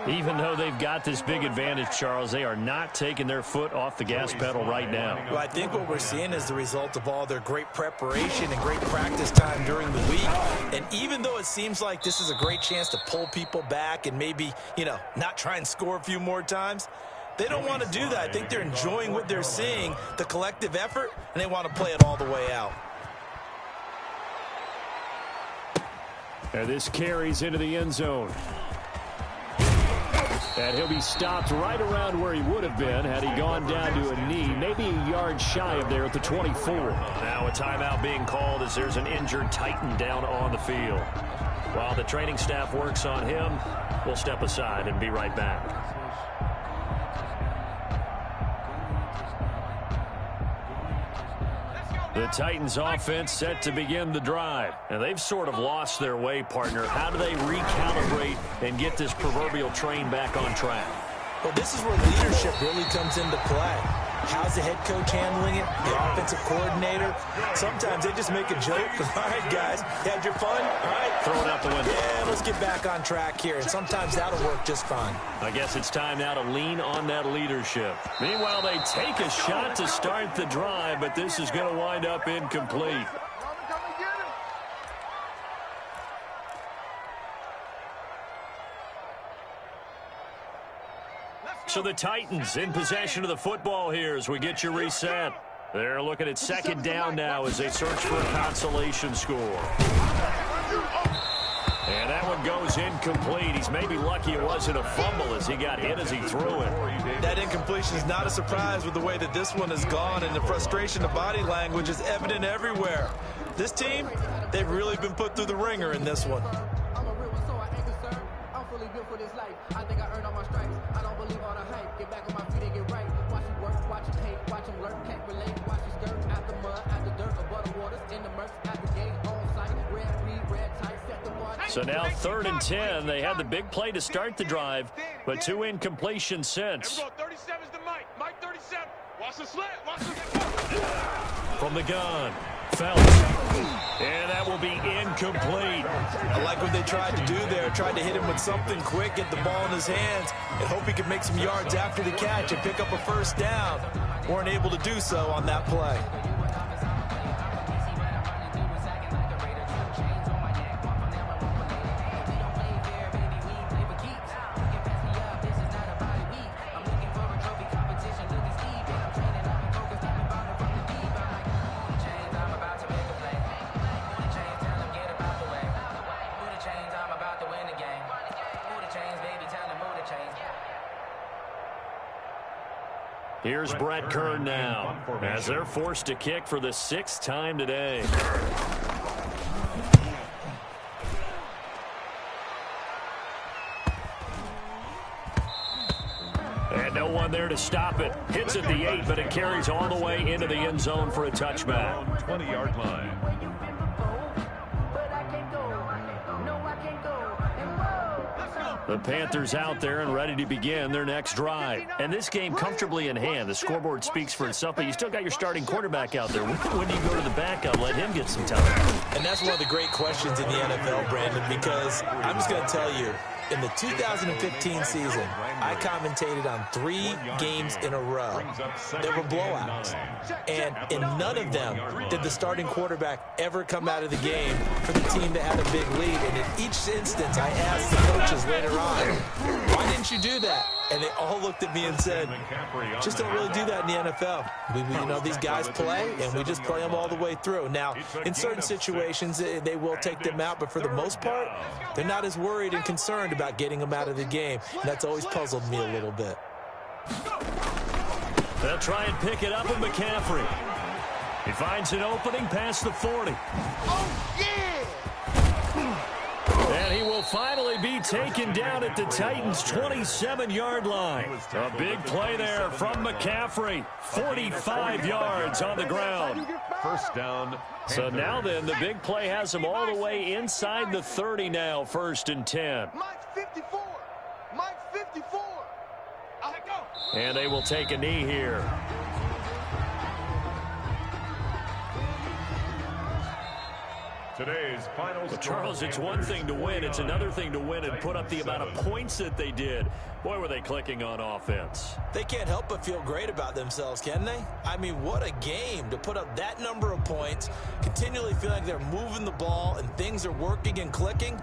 Even though they've got this big advantage, Charles, they are not taking their foot off the gas pedal right now. Well, I think what we're seeing is the result of all their great preparation and great practice time during the week. And even though it seems like this is a great chance to pull people back and maybe, you know, not try and score a few more times, they don't want to do that. I think they're enjoying what they're seeing, the collective effort, and they want to play it all the way out. And this carries into the end zone. And he'll be stopped right around where he would have been had he gone down to a knee, maybe a yard shy of there at the 24. Now a timeout being called as there's an injured Titan down on the field. While the training staff works on him, we'll step aside and be right back. The Titans offense set to begin the drive. And they've sort of lost their way, partner. How do they recalibrate and get this proverbial train back on track? Well, this is where leadership really comes into play. How's the head coach handling it? The offensive coordinator? Sometimes they just make a joke. All right, guys, you had your fun? All right. Throw it out the window. Yeah, let's get back on track here. And sometimes that'll work just fine. I guess it's time now to lean on that leadership. Meanwhile, they take a shot to start the drive, but this is going to wind up incomplete. So the Titans in possession of the football here as we get your reset. They're looking at second down now as they search for a consolation score. And that one goes incomplete. He's maybe lucky it wasn't a fumble as he got hit as he threw it. That incompletion is not a surprise with the way that this one has gone, and the frustration of body language is evident everywhere. This team, they've really been put through the ringer in this one. I'm a real one, so I ain't concerned. I'm fully built for this life. I think I earned all my stripes. I don't believe all the hype. Get back on my feet and get right. Watch him work, watch him hate, watch him lurk, can't relate. Watch him skirt out the mud, out the dirt, above the waters, in the murk, at the gate, on site. Red, read, red, tight, set the bar. So now 3rd and 10. They had the big play to start the drive, but 2 incompletions since. 37's the Mike. Mike 37. Watch the slant. Watch the From the gun, Phelps. And that will be incomplete. I like what they tried to do there. Tried to hit him with something quick, get the ball in his hands, and hope he could make some yards after the catch and pick up a first down. Weren't able to do so on that play. Here's Brett Kern now as they're forced to kick for the 6th time today. And no one there to stop it. Hits at the 8, but it carries all the way into the end zone for a touchback. 20-yard line. The Panthers out there and ready to begin their next drive. And this game comfortably in hand. The scoreboard speaks for itself, but you still got your starting quarterback out there. When do you go to the backup? Let him get some time. And that's one of the great questions in the NFL, Brandon, because I'm just going to tell you, in the 2015 season, I commentated on 3 games in a row. They were blowouts. And in none of them did the starting quarterback ever come out of the game for the team that had a big lead. And in each instance, I asked the coaches later on, why didn't you do that? And they all looked at me and said, just don't really do that in the NFL. You know, these guys play, and we just play them all the way through. Now, in certain situations, they will take them out, but for the most part, they're not as worried and concerned about getting them out of the game. And that's always puzzled me a little bit. They'll try and pick it up with McCaffrey. He finds an opening past the 40. Oh, yeah! And he will finally be taken down at the Titans' 27-yard line. A big play there from McCaffrey. 45 yards on the ground. First down. So now then, the big play has him all the way inside the 30 now, 1st and 10. Mike 54. Mike 54. I go. And they will take a knee here. Today's final Well, Charles, it's one thing to win. It's another thing to win and put up the amount of points that they did. Boy, were they clicking on offense. They can't help but feel great about themselves, can they? I mean, what a game to put up that number of points, continually feel like they're moving the ball and things are working and clicking.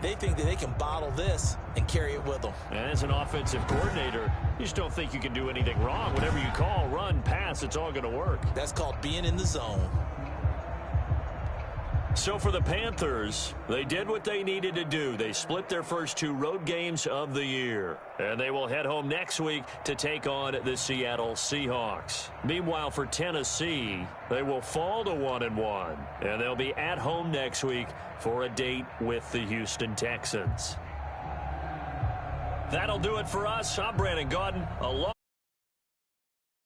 They think that they can bottle this and carry it with them. And as an offensive coordinator, you just don't think you can do anything wrong. Whatever you call, run, pass, it's all going to work. That's called being in the zone. So for the Panthers, they did what they needed to do. They split their first 2 road games of the year. And they will head home next week to take on the Seattle Seahawks. Meanwhile, for Tennessee, they will fall to 1-1. And they'll be at home next week for a date with the Houston Texans. That'll do it for us. I'm Brandon Gaudin.